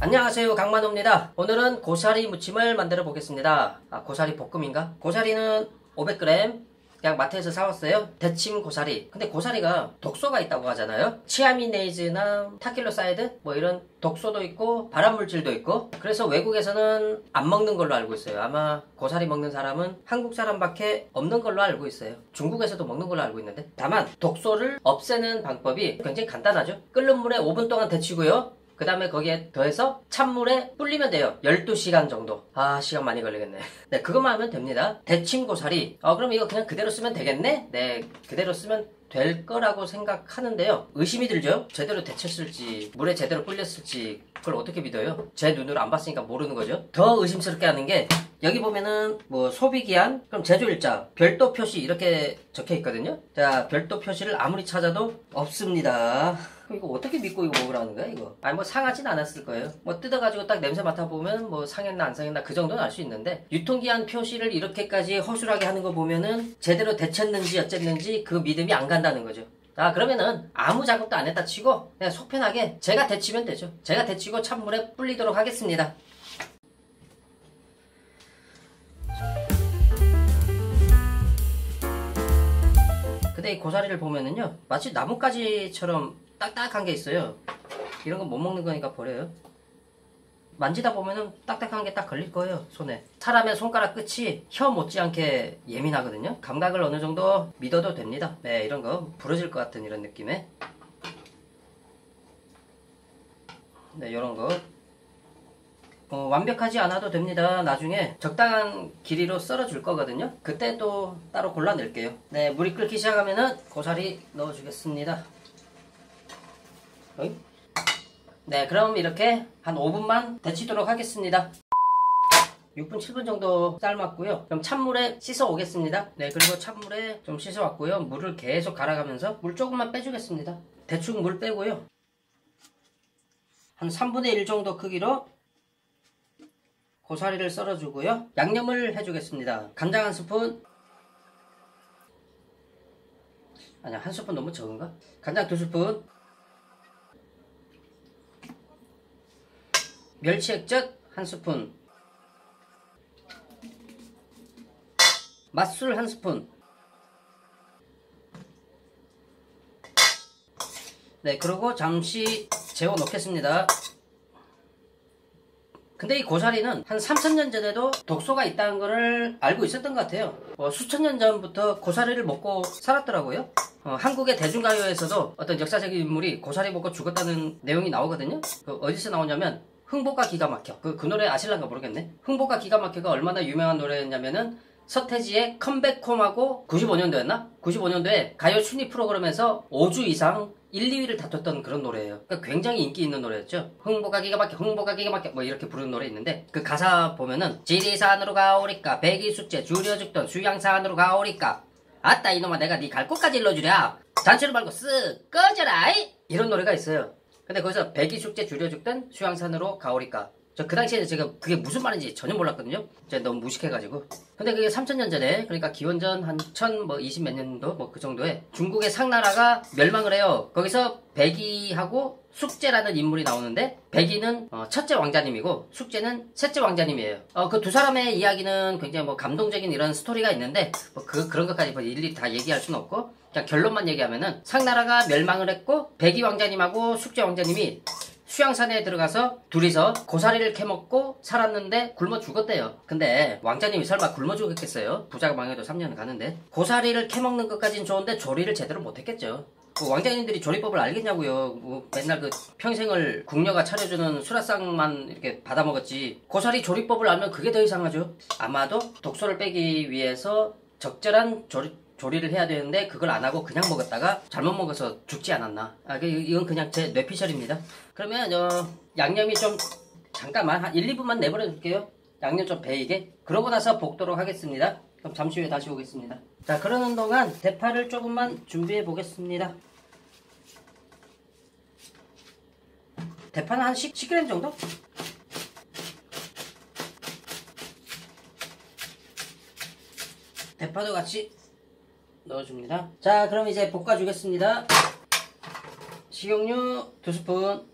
안녕하세요, 강만호입니다. 오늘은 고사리 무침을 만들어 보겠습니다. 고사리 볶음인가? 고사리는 500g 그냥 마트에서 사왔어요. 데침 고사리. 근데 고사리가 독소가 있다고 하잖아요. 치아미네이즈나 타킬로사이드 뭐 이런 독소도 있고 발암물질도 있고, 그래서 외국에서는 안 먹는 걸로 알고 있어요. 아마 고사리 먹는 사람은 한국 사람밖에 없는 걸로 알고 있어요. 중국에서도 먹는 걸로 알고 있는데, 다만 독소를 없애는 방법이 굉장히 간단하죠. 끓는 물에 5분 동안 데치고요. 그 다음에 거기에 더해서 찬물에 불리면 돼요. 12시간 정도. 시간 많이 걸리겠네. 네, 그것만 하면 됩니다. 데침 고사리. 그럼 이거 그냥 그대로 쓰면 되겠네? 네, 그대로 쓰면 될 거라고 생각하는데요. 의심이 들죠? 제대로 데쳤을지, 물에 제대로 불렸을지, 그걸 어떻게 믿어요? 제 눈으로 안 봤으니까 모르는 거죠. 더 의심스럽게 하는 게, 여기 보면은 뭐 소비기한, 그럼 제조일자, 별도 표시 이렇게 적혀 있거든요. 자, 별도 표시를 아무리 찾아도 없습니다. 이거 어떻게 믿고 이거 먹으라는 거야, 이거? 뭐 상하진 않았을 거예요. 뭐 뜯어가지고 딱 냄새 맡아보면 뭐 상했나 안 상했나 그 정도는 알 수 있는데, 유통기한 표시를 이렇게까지 허술하게 하는 거 보면은 제대로 데쳤는지 어쨌는지 그 믿음이 안 간다는 거죠. 그러면은 아무 작업도 안 했다 치고 그냥 속 편하게 제가 데치면 되죠. 제가 데치고 찬물에 불리도록 하겠습니다. 근데 이 고사리를 보면은요, 마치 나뭇가지처럼 딱딱한 게 있어요. 이런 거 못 먹는 거니까 버려요. 만지다 보면은 딱딱한 게 딱 걸릴 거예요, 손에. 사람의 손가락 끝이 혀 못지않게 예민하거든요. 감각을 어느 정도 믿어도 됩니다. 네, 이런 거 부러질 것 같은 이런 느낌에. 네, 이런 거. 완벽하지 않아도 됩니다. 나중에 적당한 길이로 썰어 줄 거거든요. 그때 또 따로 골라낼게요. 네, 물이 끓기 시작하면은 고사리 넣어 주겠습니다. 네, 그럼 이렇게 한 5분만 데치도록 하겠습니다. 6분, 7분 정도 삶았고요. 그럼 찬물에 씻어 오겠습니다. 네, 그리고 찬물에 좀 씻어 왔고요. 물을 계속 갈아가면서 물 조금만 빼주겠습니다. 대충 물 빼고요. 한 3분의 1 정도 크기로 고사리를 썰어주고요. 양념을 해주겠습니다. 간장 1스푼. 아니야, 1스푼 너무 적은가? 간장 2스푼. 멸치 액젓 1스푼. 맛술 1스푼. 네, 그리고 잠시 재워 놓겠습니다. 근데 이 고사리는 한 3000년 전에도 독소가 있다는 거를 알고 있었던 것 같아요. 수천 년 전부터 고사리를 먹고 살았더라고요. 한국의 대중가요에서도 어떤 역사적인 인물이 고사리 먹고 죽었다는 내용이 나오거든요. 어디서 나오냐면 흥보가 기가 막혀. 그 노래 아실란가 모르겠네. 흥보가 기가 막혀가 얼마나 유명한 노래였냐면은 서태지의 컴백홈하고 95년도였나? 95년도에 가요 순위 프로그램에서 5주 이상 1, 2위를 다퉜던 그런 노래예요. 그러니까 굉장히 인기 있는 노래였죠. 흥보가 기가 막혀, 흥보가 기가 막혀, 뭐 이렇게 부르는 노래 있는데, 그 가사 보면은 지리산으로 가오리까 배기 숙제 줄여 죽던 수양산으로 가오리까 아따 이놈아 내가 네 갈 곳까지 일러주랴 잔치를 말고 쓱 꺼져라 이런 노래가 있어요. 근데 거기서 배기 숙제 줄여 죽던 수양산으로 가오리까, 저 그 당시에 제가 그게 무슨 말인지 전혀 몰랐거든요. 제가 너무 무식해가지고. 근데 그게 3000년 전에, 그러니까 기원전 한 1020 몇 년도 뭐 그 정도에 중국의 상나라가 멸망을 해요. 거기서 백이하고 숙제라는 인물이 나오는데, 백이는 첫째 왕자님이고 숙제는 셋째 왕자님이에요. 그 두 사람의 이야기는 굉장히 뭐 감동적인 이런 스토리가 있는데, 뭐 그런 것까지 뭐 일일이 다 얘기할 수는 없고, 그냥 결론만 얘기하면은 상나라가 멸망을 했고 백이 왕자님하고 숙제 왕자님이 수양산에 들어가서 둘이서 고사리를 캐먹고 살았는데 굶어 죽었대요. 근데 왕자님이 설마 굶어 죽었겠어요? 부자가 망해도 3년은 가는데. 고사리를 캐먹는 것까진 좋은데 조리를 제대로 못했겠죠. 왕자님들이 조리법을 알겠냐고요. 맨날 그 평생을 궁녀가 차려주는 수라상만 이렇게 받아먹었지. 고사리 조리법을 알면 그게 더 이상하죠. 아마도 독소를 빼기 위해서 적절한 조리를 해야 되는데 그걸 안 하고 그냥 먹었다가 잘못 먹어서 죽지 않았나. 이건 그냥 제 뇌피셜입니다. 그러면 양념이 좀 잠깐만 한 1, 2분만 내버려 둘게요. 양념 좀 배이게. 그러고 나서 볶도록 하겠습니다. 그럼 잠시 후에 다시 오겠습니다. 자, 그러는 동안 대파를 조금만 준비해 보겠습니다. 대파는 한 10g 정도? 대파도 같이 넣어줍니다. 자, 그럼 이제 볶아주겠습니다. 식용유 2스푼,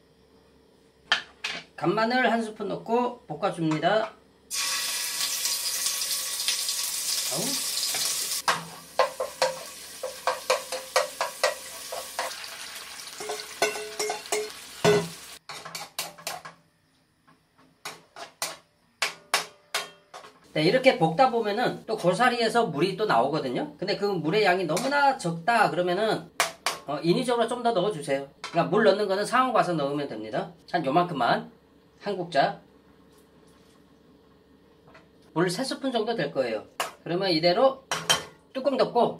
간마늘 한 스푼 넣고 볶아줍니다. 네, 이렇게 볶다 보면은 또 고사리에서 물이 또 나오거든요. 근데 그 물의 양이 너무나 적다 그러면은 인위적으로 좀 더 넣어주세요. 그러니까 물 넣는 거는 상황 봐서 넣으면 됩니다. 한 요만큼만 한 국자 물 3스푼 정도 될 거예요. 그러면 이대로 뚜껑 덮고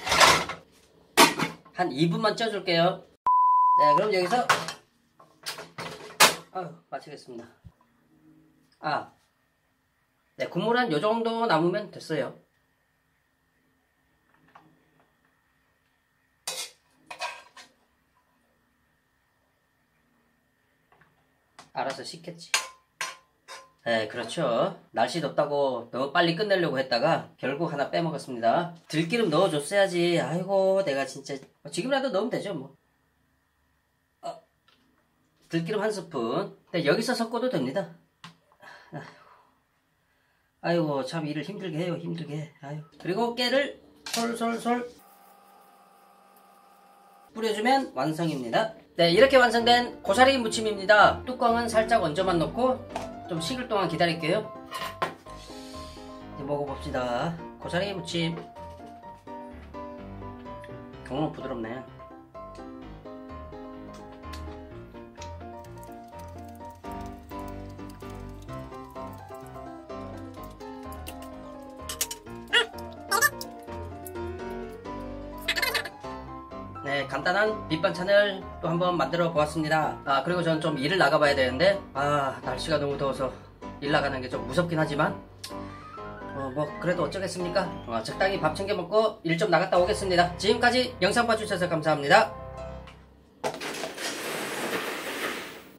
한 2분만 쪄줄게요. 네, 그럼 여기서 마치겠습니다. 네, 국물 한 요정도 남으면 됐어요. 알아서 식겠지. 네, 그렇죠. 날씨 덥다고 너무 빨리 끝내려고 했다가 결국 하나 빼먹었습니다. 들기름 넣어줬어야지. 아이고, 내가 진짜 지금이라도 넣으면 되죠 뭐. 들기름 한 스푼. 네, 여기서 섞어도 됩니다. 아이고, 참 일을 힘들게 해요, 힘들게. 아유. 그리고 깨를 솔솔솔 뿌려주면 완성입니다. 네, 이렇게 완성된 고사리 무침입니다. 뚜껑은 살짝 얹어만 놓고 좀 식을 동안 기다릴게요. 이제 먹어봅시다. 고사리 무침. 부드럽네. 네, 간단한 밑반찬을 또 한번 만들어 보았습니다. 그리고 저는 좀 일을 나가봐야 되는데 날씨가 너무 더워서 일 나가는 게 좀 무섭긴 하지만 뭐 그래도 어쩌겠습니까. 적당히 밥 챙겨 먹고 일 좀 나갔다 오겠습니다. 지금까지 영상 봐주셔서 감사합니다.